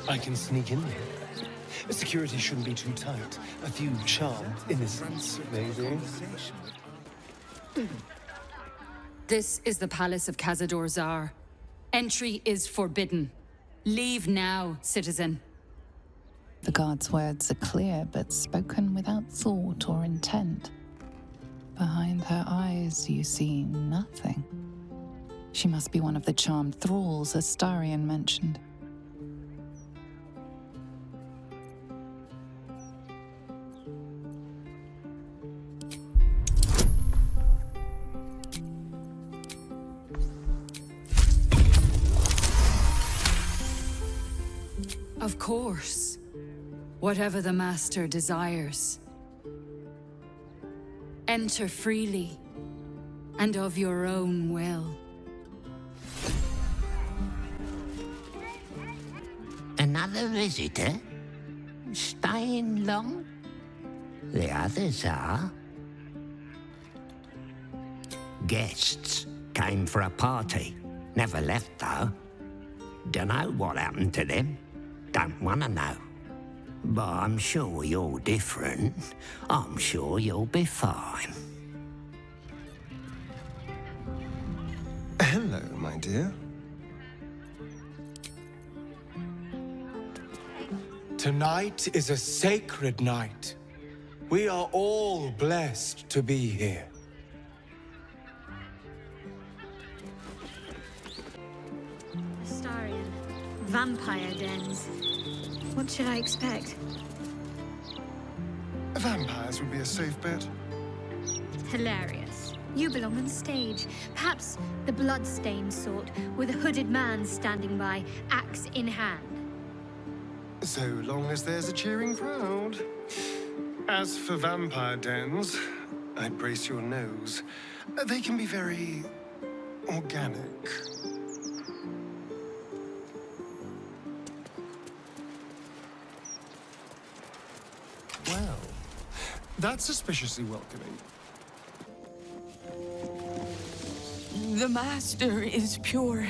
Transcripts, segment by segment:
I can sneak in here. Security shouldn't be too tight. A few charmed innocents, maybe. This is the palace of Cazador Zar. Entry is forbidden. Leave now, citizen. The guard's words are clear, but spoken without thought or intent. Behind her eyes, you see nothing. She must be one of the charmed thralls Astarion mentioned. Of course. Whatever the master desires. Enter freely, and of your own will. Another visitor? Staying long? The others are. Guests came for a party. Never left, though. Dunno what happened to them. Don't want to know. But I'm sure you're different. I'm sure you'll be fine. Hello, my dear. Tonight is a sacred night. We are all blessed to be here. Astarion. Vampire dens. What should I expect? Vampires would be a safe bet. Hilarious. You belong on stage. Perhaps the blood-stained sort, with a hooded man standing by, axe in hand. So long as there's a cheering crowd. As for vampire dens, I'd brace your nose. They can be very organic. Well, that's suspiciously welcoming. The master is pure.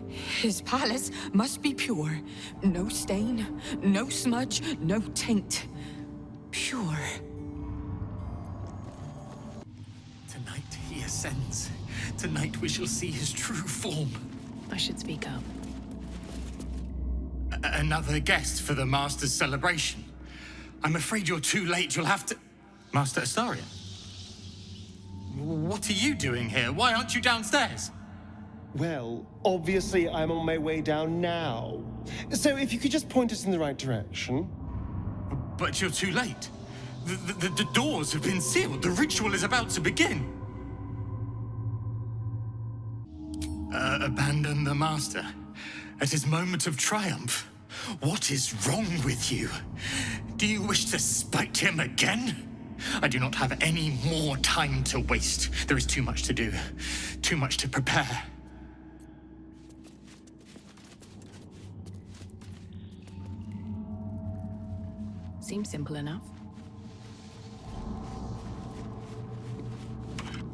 His palace must be pure. No stain, no smudge, no taint. Pure. Tonight he ascends. Tonight we shall see his true form. I should speak up. Another guest for the master's celebration. I'm afraid you're too late. You'll have to... Master Astarion? What are you doing here? Why aren't you downstairs? Well, obviously I'm on my way down now. So if you could just point us in the right direction. But you're too late. The doors have been sealed. The ritual is about to begin. Abandon the master at his moment of triumph. What is wrong with you? Do you wish to spite him again? I do not have any more time to waste. There is too much to do, too much to prepare. Seems simple enough.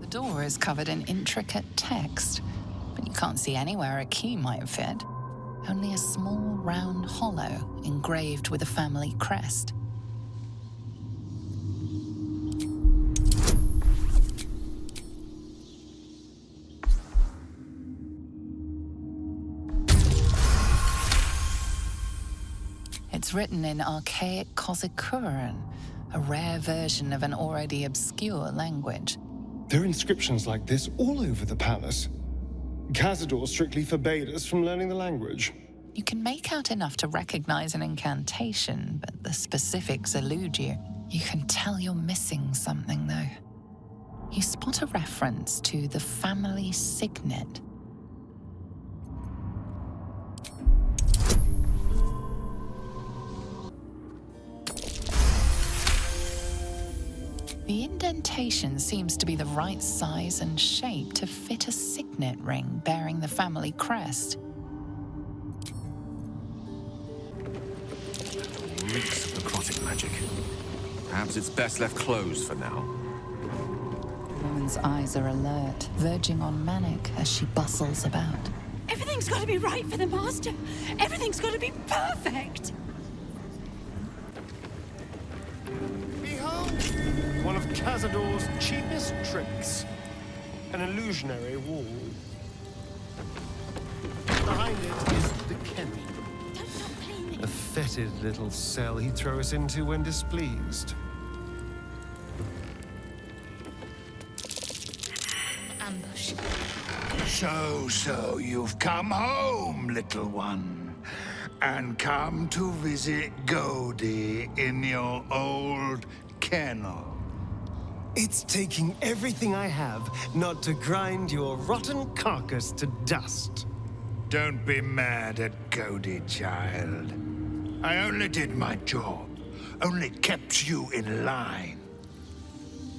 The door is covered in intricate text, but you can't see anywhere a key might fit. Only a small round hollow engraved with a family crest. It's written in archaic Kozikuran, a rare version of an already obscure language. There are inscriptions like this all over the palace. Cazador strictly forbade us from learning the language. You can make out enough to recognize an incantation, but the specifics elude you. You can tell you're missing something, though. You spot a reference to the family signet. The indentation seems to be the right size and shape to fit a signet ring bearing the family crest. Reeks of necrotic magic. Perhaps it's best left closed for now. The woman's eyes are alert, verging on manic as she bustles about. Everything's got to be right for the Master. Everything's got to be perfect. Behold, one of Cazador's cheapest tricks. An illusionary wall. Behind it is the kennel. Don't stop cleaning. A fetid little cell he'd throw us into when displeased. Ambush. So you've come home, little one, and come to visit Godie in your old kennel. It's taking everything I have not to grind your rotten carcass to dust. Don't be mad at Godie, child. I only did my job, only kept you in line.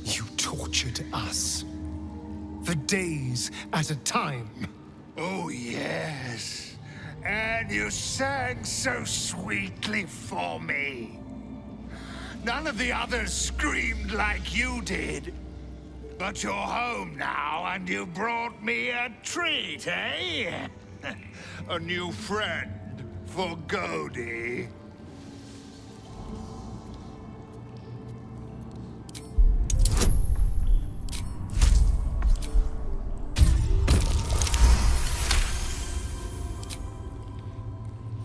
You tortured us. For days at a time. Oh, yes. And you sang so sweetly for me. None of the others screamed like you did. But you're home now, and you brought me a treat, eh? A new friend for Godie.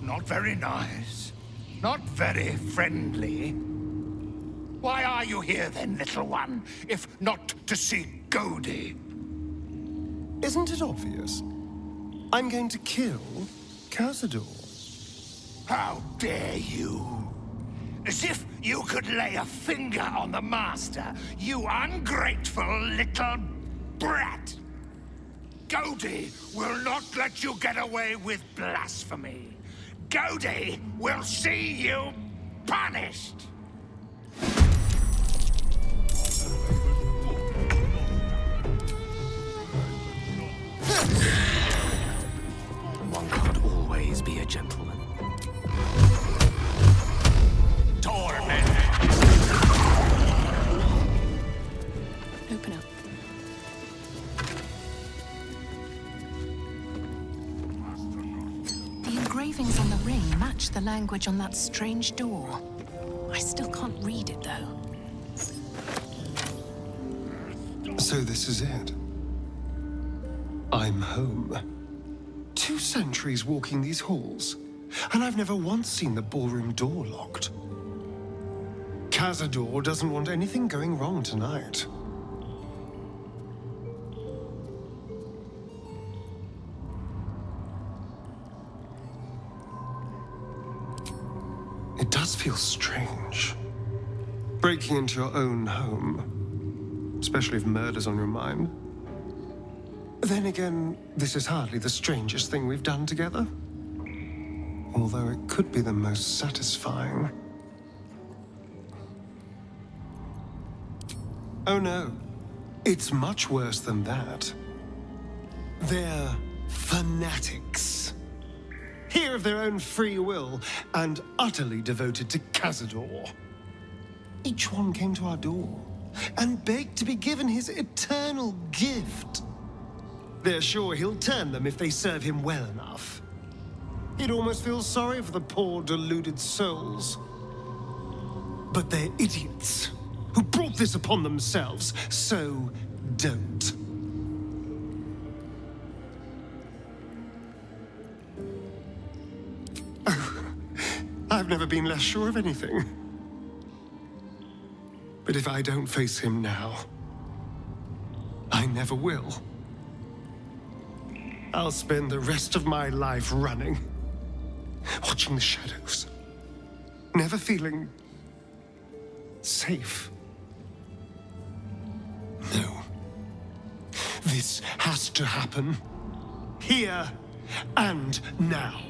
Not very nice. Not very friendly. Why are you here then, little one, if not to see Godie? Isn't it obvious? I'm going to kill Cazador. How dare you? As if you could lay a finger on the Master, you ungrateful little brat! Godie will not let you get away with blasphemy. Godie will see you punished! One can't always be a gentleman. Torment! Open up. The engravings on the ring match the language on that strange door. I still can't read it, though. So this is it. I'm home. 2 centuries walking these halls, and I've never once seen the ballroom door locked. Cazador doesn't want anything going wrong tonight. It does feel strange. Breaking into your own home, especially if murder's on your mind. Then again, this is hardly the strangest thing we've done together. Although it could be the most satisfying. Oh no, it's much worse than that. They're fanatics. Here of their own free will and utterly devoted to Cazador. Each one came to our door and begged to be given his eternal gift. They're sure he'll turn them if they serve him well enough. He'd almost feel sorry for the poor, deluded souls. But they're idiots who brought this upon themselves, so don't. Oh, I've never been less sure of anything. But if I don't face him now, I never will. I'll spend the rest of my life running, watching the shadows, never feeling safe. No. This has to happen. Here and now.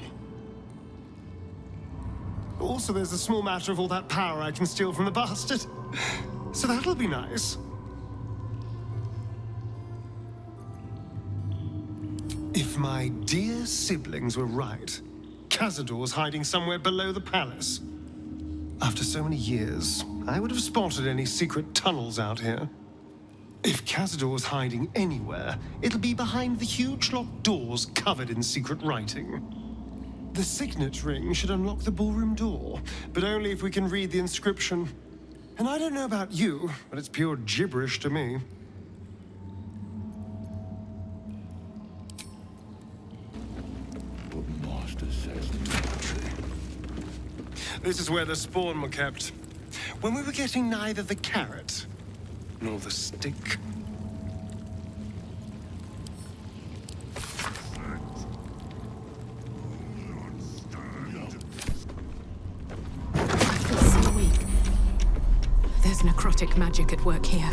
Also, there's a small matter of all that power I can steal from the bastard. So that'll be nice. If my dear siblings were right, Cazador's hiding somewhere below the palace. After so many years, I would have spotted any secret tunnels out here. If Cazador's hiding anywhere, it'll be behind the huge locked doors covered in secret writing. The signet ring should unlock the ballroom door, but only if we can read the inscription. And I don't know about you, but it's pure gibberish to me. The master says This is where the spawn were kept. When we were getting neither the carrot nor the stick. I feel so weak. There's necrotic magic at work here.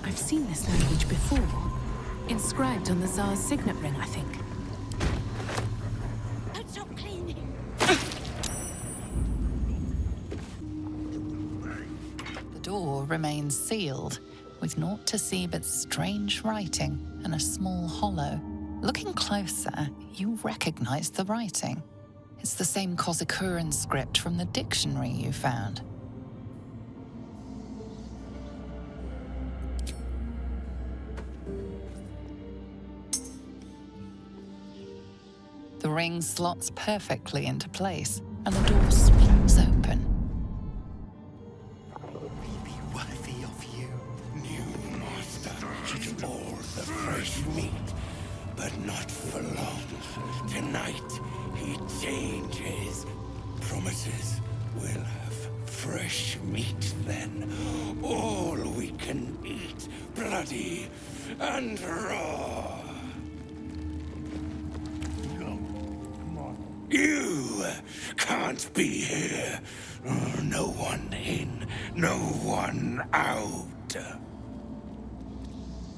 I've seen this language before. Inscribed on the Tsar's signet ring, I think. Don't stop cleaning. The door remains sealed, with naught to see but strange writing and a small hollow. Looking closer, you recognize the writing. It's the same Kozakuran script from the dictionary you found. The ring slots perfectly into place, and the door swings open. be worthy of you. New master eat all the fresh meat, but not for long. Tonight, he changes. Promises we'll have fresh meat then. All we can eat, bloody and raw. You can't be here. No one in, no one out.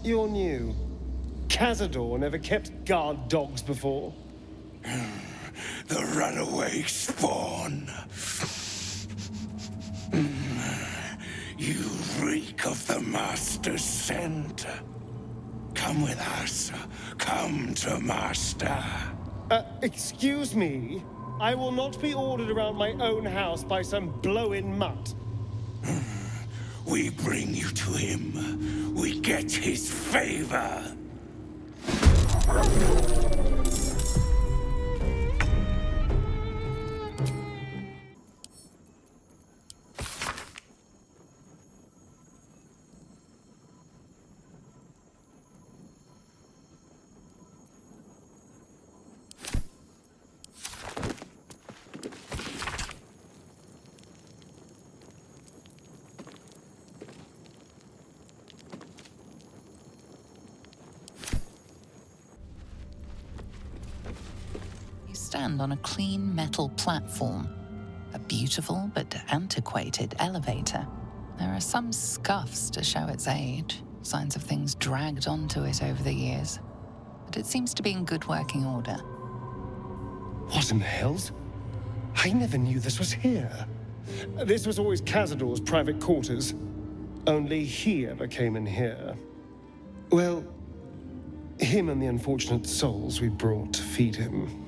You're new. Cazador never kept guard dogs before. The runaway spawn. You reek of the Master's scent. Come with us. Come to Master. Excuse me? I will not be ordered around my own house by some blow-in mutt. We bring you to him. We get his favor. Stand on a clean metal platform. A beautiful but antiquated elevator. There are some scuffs to show its age, signs of things dragged onto it over the years. But it seems to be in good working order. What in the hells? I never knew this was here. This was always Cazador's private quarters. Only he ever came in here. Well, him and the unfortunate souls we brought to feed him.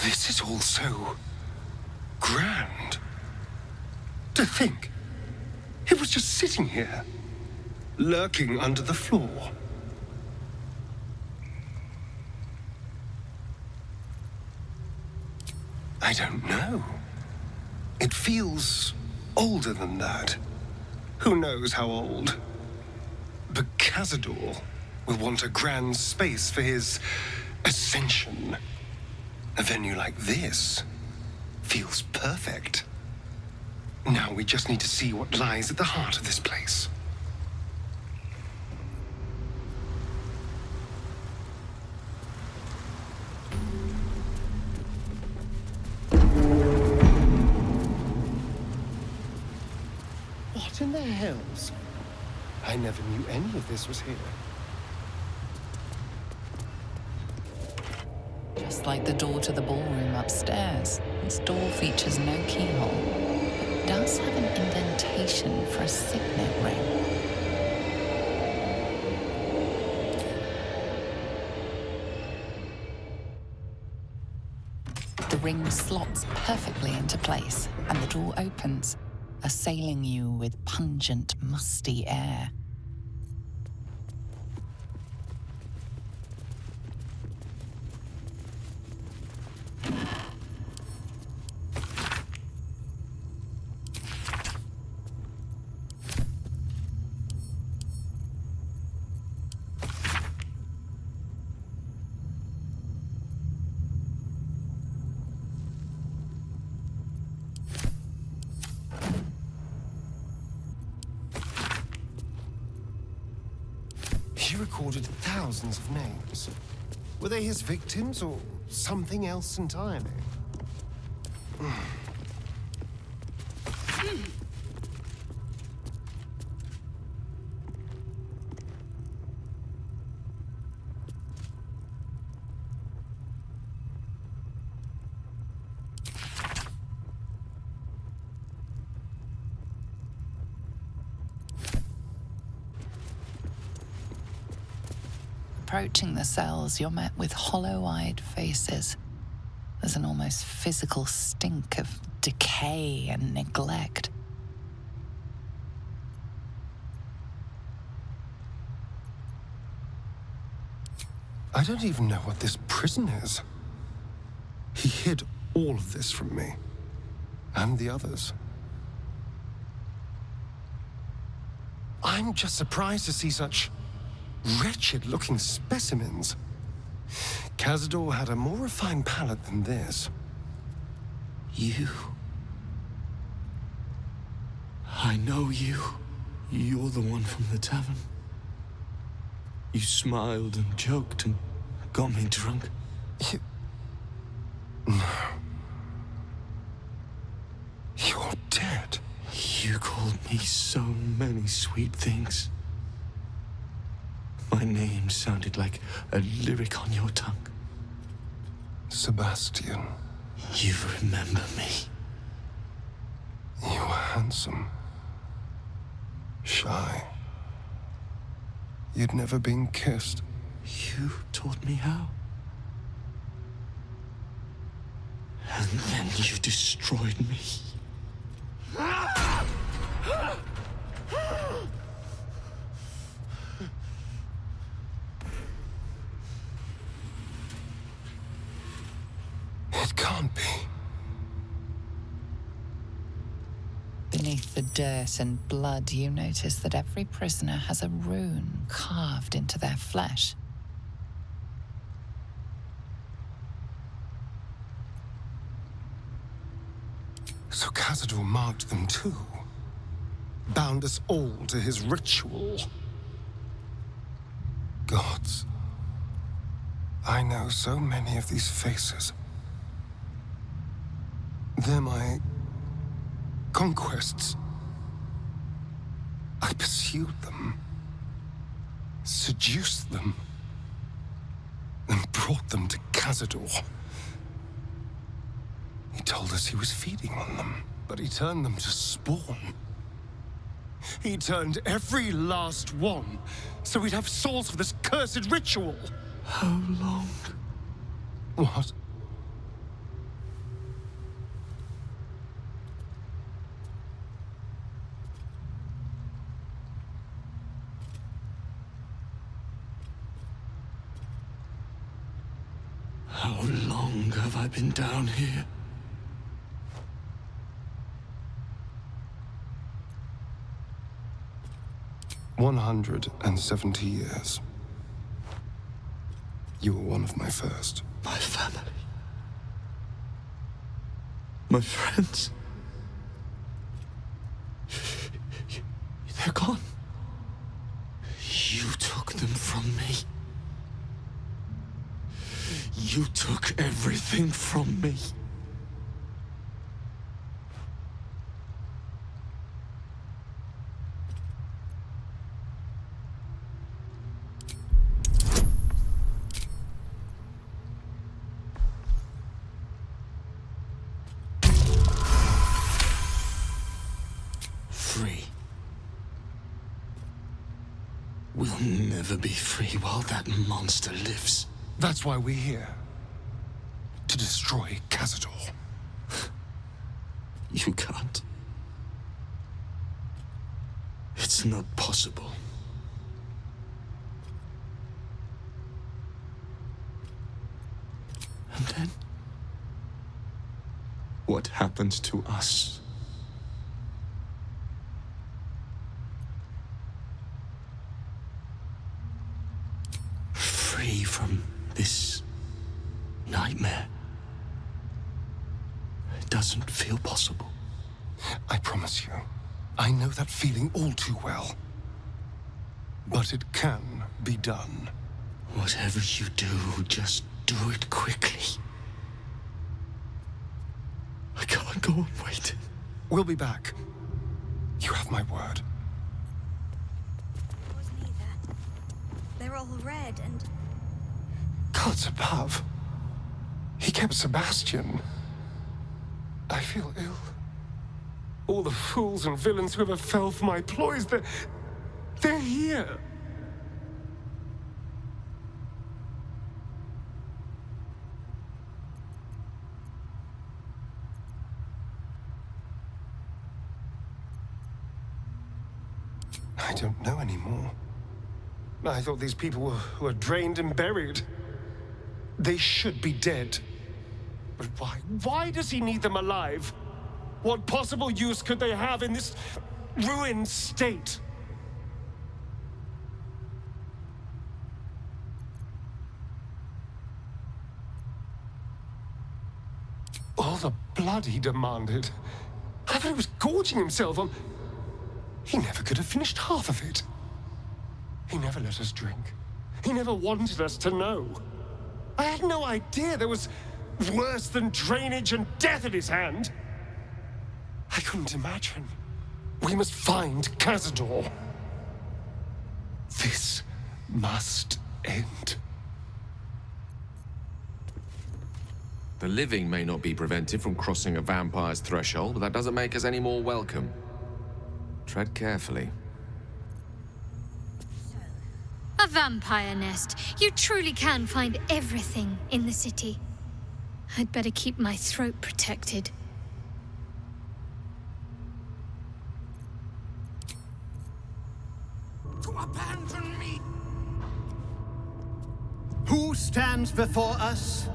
This is all so grand. To think, it was just sitting here, lurking under the floor. I don't know. It feels older than that. Who knows how old? But Cazador will want a grand space for his ascension. A venue like this feels perfect. Now we just need to see what lies at the heart of this place. I never knew any of this was here. Just like the door to the ballroom upstairs, this door features no keyhole, but does have an indentation for a signet ring. The ring slots perfectly into place, and the door opens, assailing you with pungent, musty air. He recorded thousands of names. Were they his victims or something else entirely? Approaching the cells, you're met with hollow-eyed faces. There's an almost physical stink of decay and neglect. I don't even know what this prison is. He hid all of this from me. And the others. I'm just surprised to see such wretched-looking specimens. Cazador had a more refined palate than this. You. I know you. You're the one from the tavern. You smiled and joked and got me drunk. No. You're dead. You called me so many sweet things. My name sounded like a lyric on your tongue. Sebastian. You remember me. You were handsome. Shy. You'd never been kissed. You taught me how. And then you destroyed me. It can't be. Beneath the dirt and blood, you notice that every prisoner has a rune carved into their flesh. So Cazador marked them too. Bound us all to his ritual. Gods. I know so many of these faces. They're my conquests. I pursued them, seduced them, and brought them to Cazador. He told us he was feeding on them, but he turned them to spawn. He turned every last one, so we'd have souls for this cursed ritual. How long? What? How long have I been down here? 170 years. You were one of my first. My family. My friends. They're gone. You took them from me. You took everything from me. We'll never be free while that monster lives. That's why we're here. To destroy Cazador. You can't. It's not possible. And then? What happens to us? Free from this nightmare. It doesn't feel possible. I promise you, I know that feeling all too well. But it can be done. Whatever you do, just do it quickly. I can't go on waiting. We'll be back. You have my word. Wasn't either. They're all red and... Gods above. He kept Sebastian. I feel ill. All the fools and villains who ever fell for my ploys, they're here. I don't know anymore. I thought these people were drained and buried. They should be dead. But why? Why does he need them alive? What possible use could they have in this ruined state? All the blood he demanded. I thought he was gorging himself on... He never could have finished half of it. He never let us drink. He never wanted us to know. I had no idea there was worse than drainage and death at his hand. I couldn't imagine. We must find Cazador. This must end. The living may not be prevented from crossing a vampire's threshold, but that doesn't make us any more welcome. Tread carefully. A vampire nest. You truly can find everything in the city. I'd better keep my throat protected. To abandon me! Who stands before us?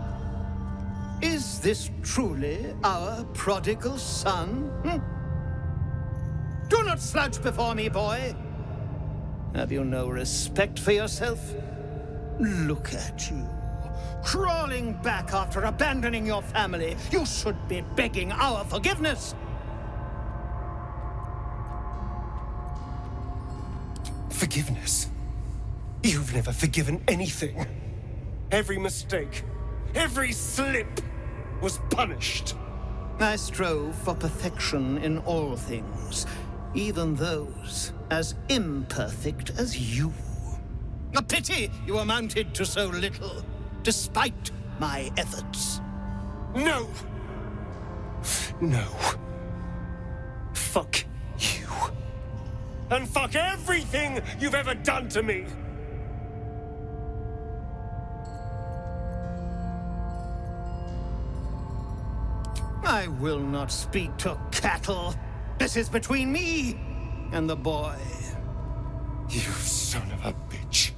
Is this truly our prodigal son? Do not slouch before me, boy. Have you no respect for yourself? Look at you, crawling back after abandoning your family. You should be begging our forgiveness. Forgiveness? You've never forgiven anything. Every mistake, every slip was punished. I strove for perfection in all things, even those as imperfect as you. A pity you amounted to so little, despite my efforts. No! No. Fuck you. And fuck everything you've ever done to me! I will not speak to cattle. This is between me and the boy. You son of a bitch.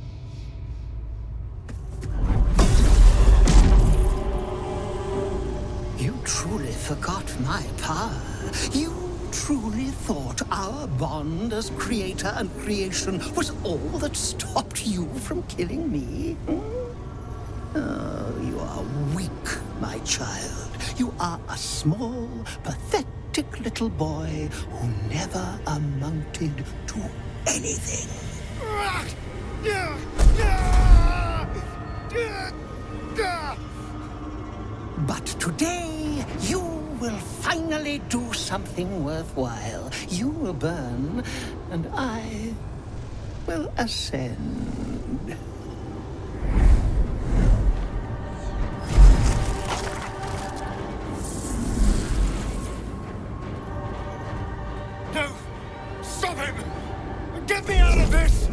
You truly forgot my power. You truly thought our bond as creator and creation was all that stopped you from killing me? Oh, you are weak, my child. You are a small, pathetic little boy who never amounted to anything. But today, you will finally do something worthwhile. You will burn, and I will ascend. No! Stop him! Get me out of this!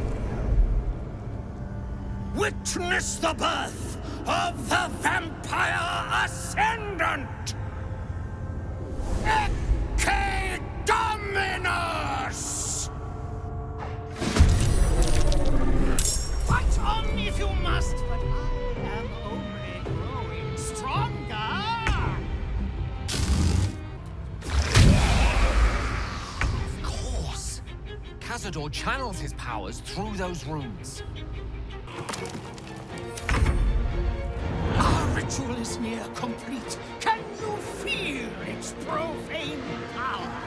witness the birth of the Vampire Ascendant! Ecce Dominus! Fight on if you must, but I am only growing stronger. Of course. Cazador channels his powers through those runes. Our ritual is near complete. Can you feel its profane power?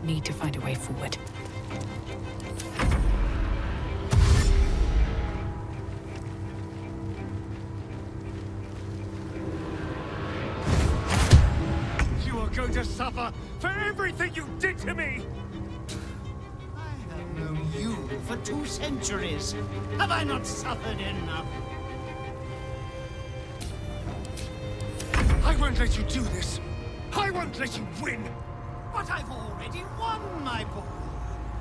Need to find a way forward. You are going to suffer for everything you did to me! I have known you for 2 centuries. Have I not suffered enough? I won't let you do this! I won't let you win! But I've already won, my boy.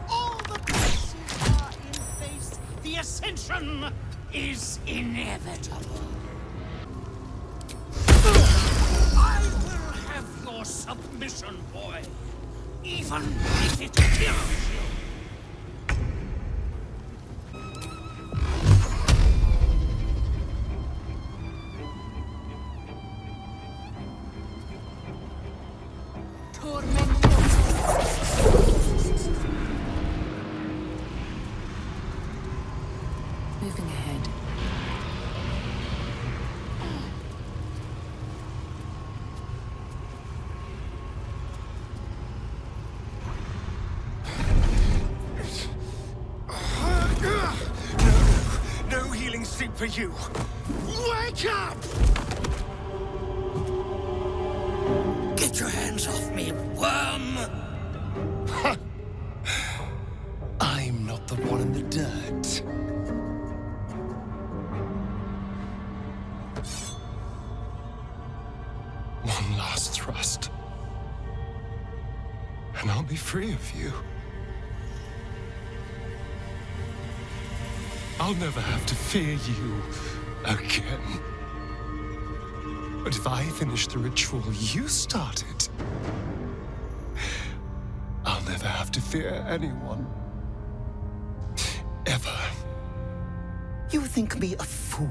All the pieces are in place. The ascension is inevitable. I will have your submission, boy. Even if it kills you. Moving ahead. No healing sleep for you! Wake up! Get your hands off me, worm! I'm not the one in the dirt. One last thrust. And I'll be free of you. I'll never have to fear you again. But if I finish the ritual you started, I'll never have to fear anyone. Ever. You think me a fool?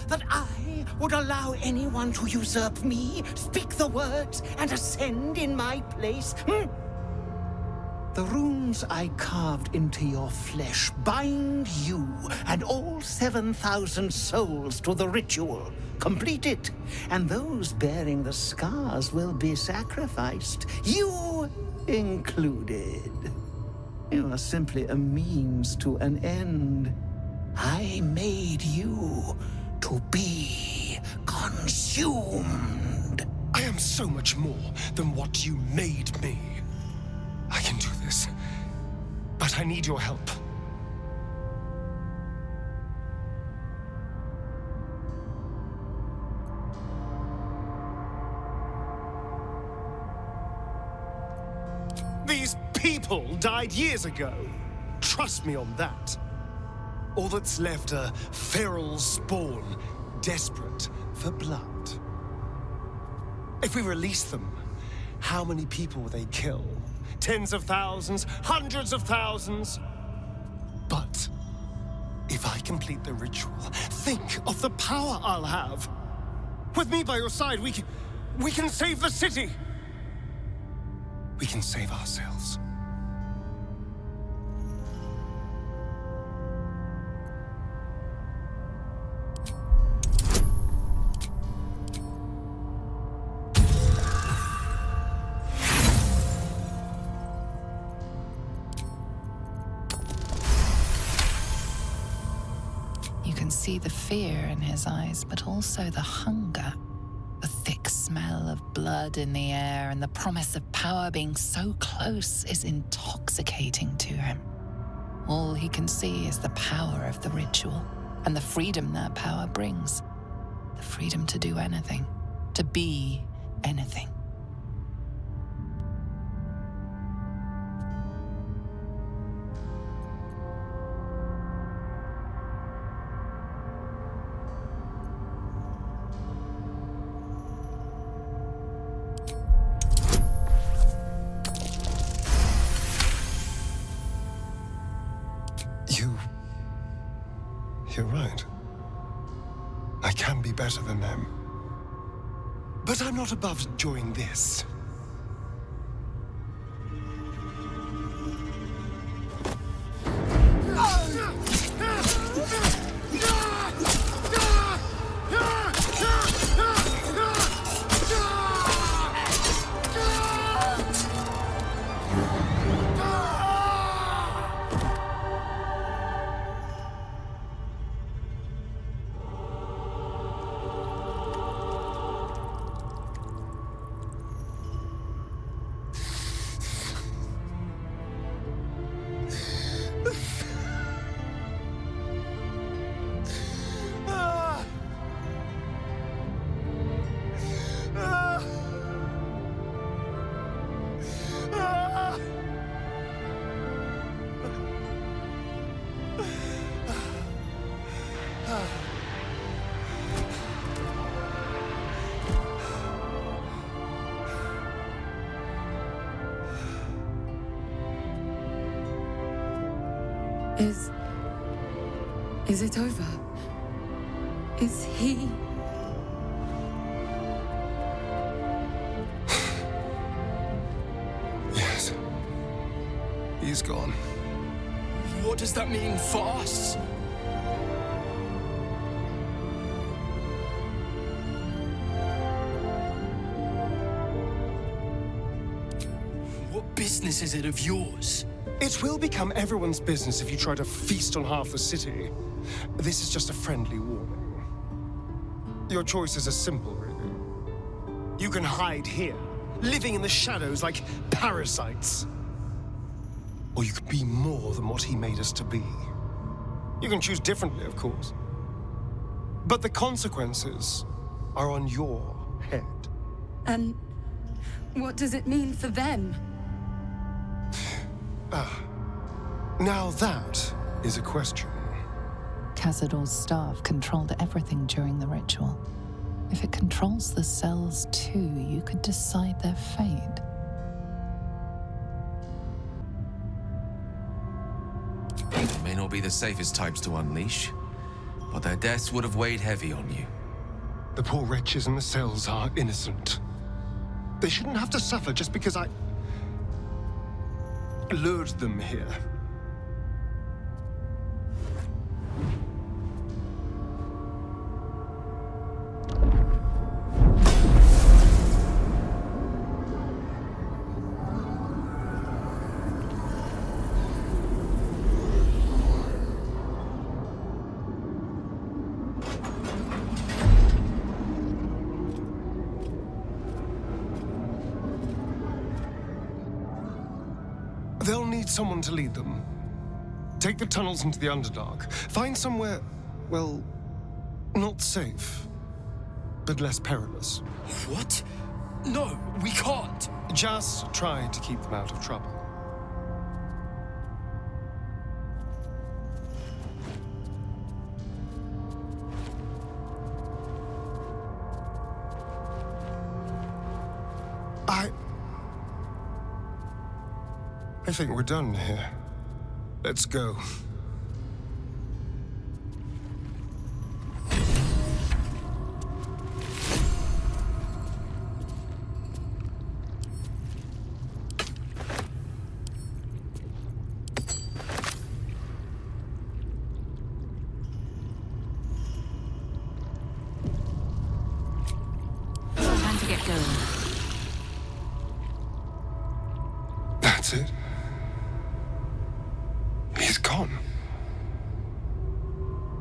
That I would allow anyone to usurp me, speak the words, and ascend in my place? The runes I carved into your flesh bind you and all 7,000 souls to the ritual. Complete it, and those bearing the scars will be sacrificed, you included. You are simply a means to an end. I made you to be consumed. I am so much more than what you made me. I can do this, but I need your help. These people died years ago. Trust me on that. All that's left are feral spawn, desperate for blood. If we release them, how many people will they kill? Tens of thousands, hundreds of thousands? But if I complete the ritual, think of the power I'll have. With me by your side, we can save the city. We can save ourselves. You can see the fear in his eyes, but also the hunger. The thick smell of blood in the air and the promise of power being so close is intoxicating to him. All he can see is the power of the ritual and the freedom that power brings. The freedom to do anything, to be anything. You're right. I can be better than them. But I'm not above enjoying this. Is it over? Is he... Yes. He's gone. What does that mean for us? What business is it of yours? It will become everyone's business if you try to feast on half the city. This is just a friendly warning. Your choices are simple, really. You can hide here, living in the shadows like parasites. Or you could be more than what he made us to be. You can choose differently, of course. But the consequences are on your head. And what does it mean for them? Now that is a question. Cazador's staff controlled everything during the ritual. If it controls the cells too, you could decide their fate. They may not be the safest types to unleash, but their deaths would have weighed heavy on you. The poor wretches in the cells are innocent. They shouldn't have to suffer just because I lured them here. They'll need someone to lead them. Take the tunnels into the Underdark. Find somewhere, well, not safe, but less perilous. What? No, we can't. Just try to keep them out of trouble. I think we're done here. Let's go. Time to get going. That's it. He's gone.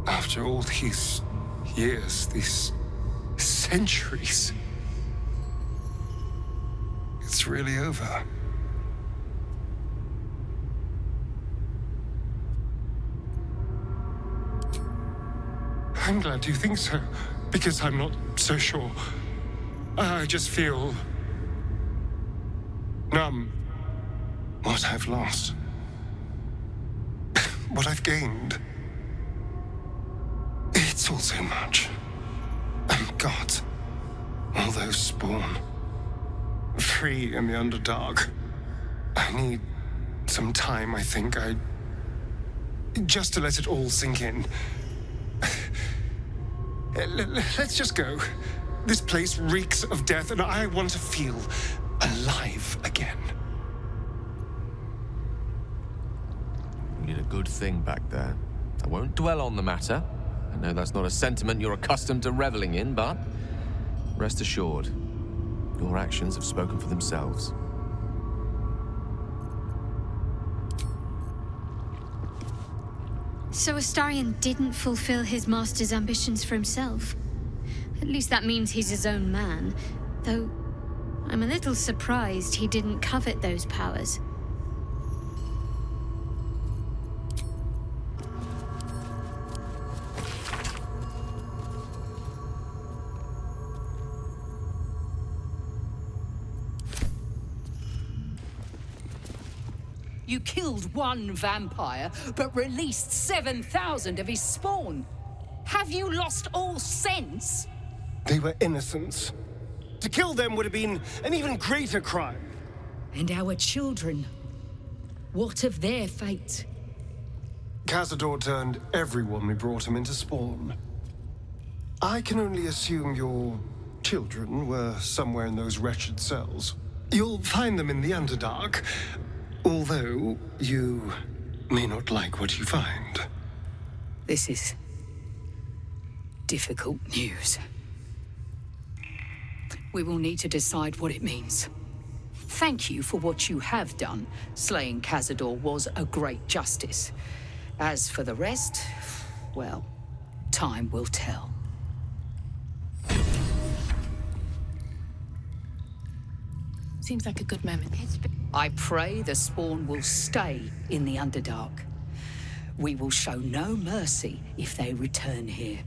After After all these years, these centuries, it's really over. I'm glad you think so, because I'm not so sure. I just feel numb. What I've lost. What I've gained. It's all so much. And God, all those spawn. Free in the Underdark. I need some time, I think. Just to let it all sink in. Let's just go. This place reeks of death, and I want to feel alive again. You did a good thing back there. I won't dwell on the matter. I know that's not a sentiment you're accustomed to reveling in, but rest assured, your actions have spoken for themselves. So Astarion didn't fulfill his master's ambitions for himself. At least that means he's his own man. Though, I'm a little surprised he didn't covet those powers. You killed one vampire, but released 7,000 of his spawn. Have you lost all sense? They were innocents. To kill them would have been an even greater crime. And our children? What of their fate? Cazador turned everyone we brought him into spawn. I can only assume your children were somewhere in those wretched cells. You'll find them in the Underdark, although you may not like what you find. This is difficult news. We will need to decide what it means. Thank you for what you have done. Slaying Cazador was a great justice. As for the rest, well, time will tell. Seems like a good moment. I pray the spawn will stay in the Underdark. We will show no mercy if they return here.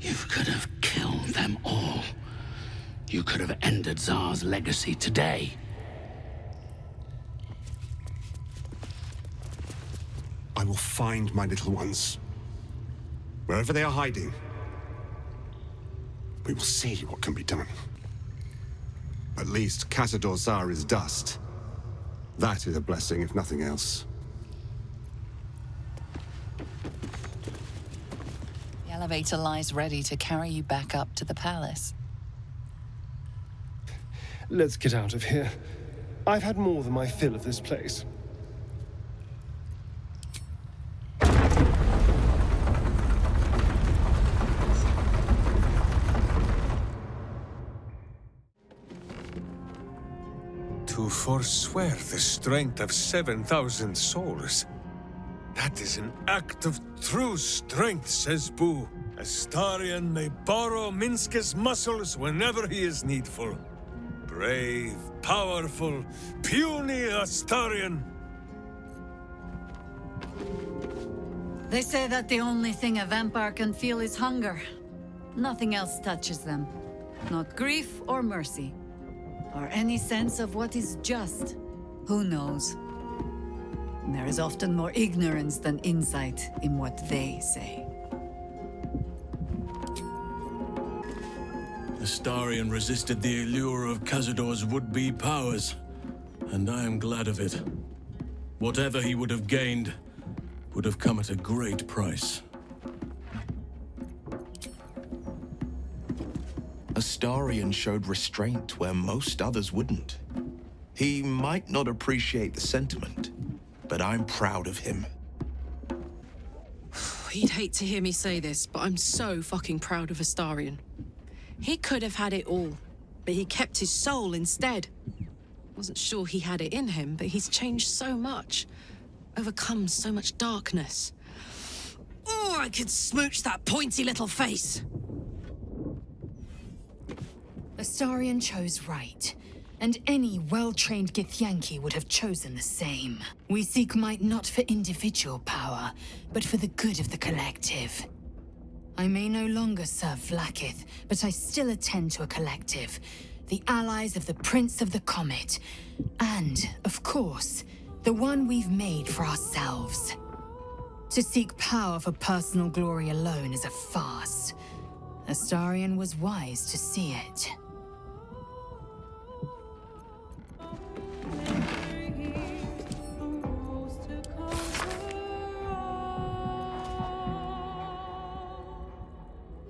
You could have killed them all. You could have ended Tsar's legacy today. I will find my little ones. Wherever they are hiding. We will see what can be done. At least Cazador Tsar is dust. That is a blessing, if nothing else. The elevator lies ready to carry you back up to the palace. Let's get out of here. I've had more than my fill of this place. To forswear the strength of 7,000 souls. That is an act of true strength, says Boo. Astarion may borrow Minska's muscles whenever he is needful. Brave, powerful, puny Astarion. They say that the only thing a vampire can feel is hunger. Nothing else touches them. Not grief or mercy. Or any sense of what is just. Who knows? There is often more ignorance than insight in what they say. Astarion resisted the allure of Cazador's would-be powers, and I am glad of it. Whatever he would have gained would have come at a great price. Astarion showed restraint where most others wouldn't. He might not appreciate the sentiment, but I'm proud of him. He'd hate to hear me say this, but I'm so fucking proud of Astarion. He could have had it all, but he kept his soul instead. Wasn't sure he had it in him, but he's changed so much. overcomes so much darkness. Oh, I could smooch that pointy little face. Astarion chose right, and any well-trained Githyanki would have chosen the same. We seek might not for individual power, but for the good of the collective. I may no longer serve Vlaakith, but I still attend to a collective, the allies of the Prince of the Comet, and, of course, the one we've made for ourselves. To seek power for personal glory alone is a farce. Astarion was wise to see it.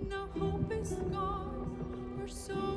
Now hope is gone, we're so